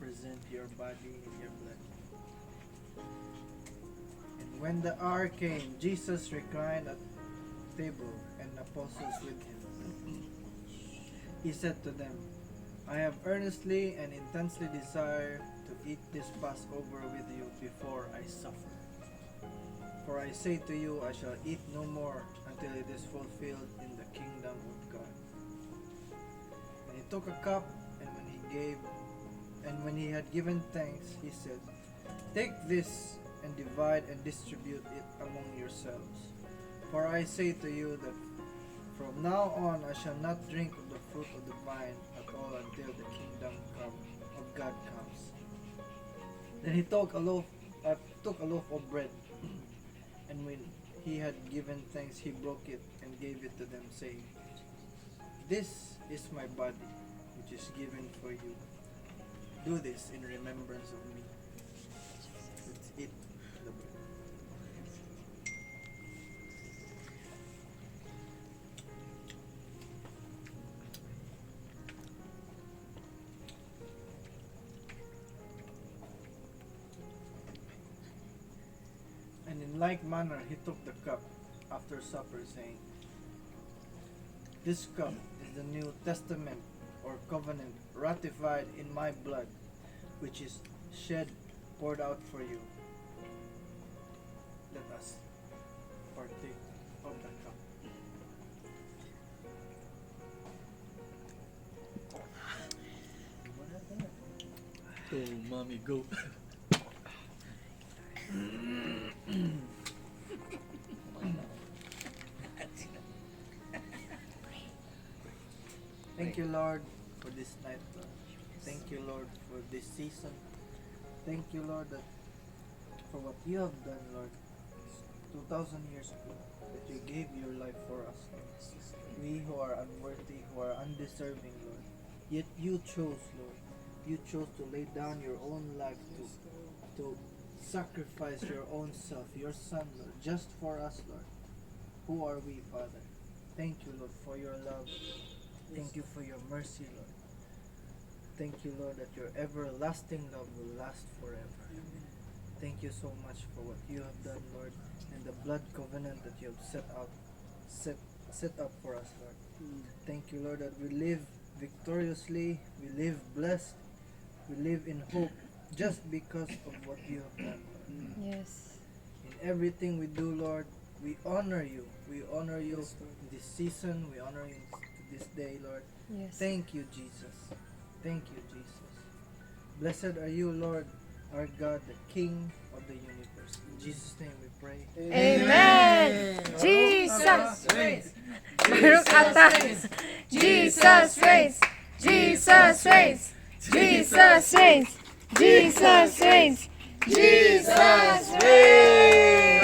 present your body and your blood. And when the hour came, Jesus reclined at table and the apostles with him. He said to them, I have earnestly and intensely desired to eat this Passover with you before I suffer. For I say to you, I shall eat no more until it is fulfilled in the kingdom of God. And he took a cup, and when he had given thanks, he said, Take this and divide and distribute it among yourselves. For I say to you that from now on I shall not drink of the fruit of the vine at all until the kingdom of God comes. Then he took a loaf of bread, and when he had given thanks, he broke it and gave it to them, saying, This is my body, which is given for you. Do this in remembrance of me. Let's eat the bread. And in like manner he took the cup after supper, saying, This cup is the New Testament or covenant ratified in my blood, which is poured out for you. Let us partake of the cup. Oh, mommy, go. Thank you, Lord, for this night, Lord. Thank you, Lord, for this season. Thank you, Lord, that for what you have done, Lord, 2,000 years ago, that you gave your life for us, Lord. We who are unworthy, who are undeserving, Lord, yet you chose, Lord. You chose to lay down your own life, to sacrifice your own self, your Son, Lord, just for us, Lord. Who are we, Father? Thank you, Lord, for your love. Thank you for your mercy, Lord. Thank you, Lord, that your everlasting love will last forever. Thank you so much for what you have done, Lord, and the blood covenant that you have set up for us, Lord. Thank you, Lord, that we live victoriously, we live blessed, we live in hope just because of what you have done, Lord. Yes. In everything we do, Lord, we honor you. We honor you in this season. We honor you this day, Lord. Yes. Thank you, Jesus. Thank you, Jesus. Blessed are you, Lord, our God, the King of the universe. In Jesus' name we pray. Amen. Jesus reigns. Jesus reigns. Jesus reigns. Jesus reigns. Jesus reigns. Jesus reigns.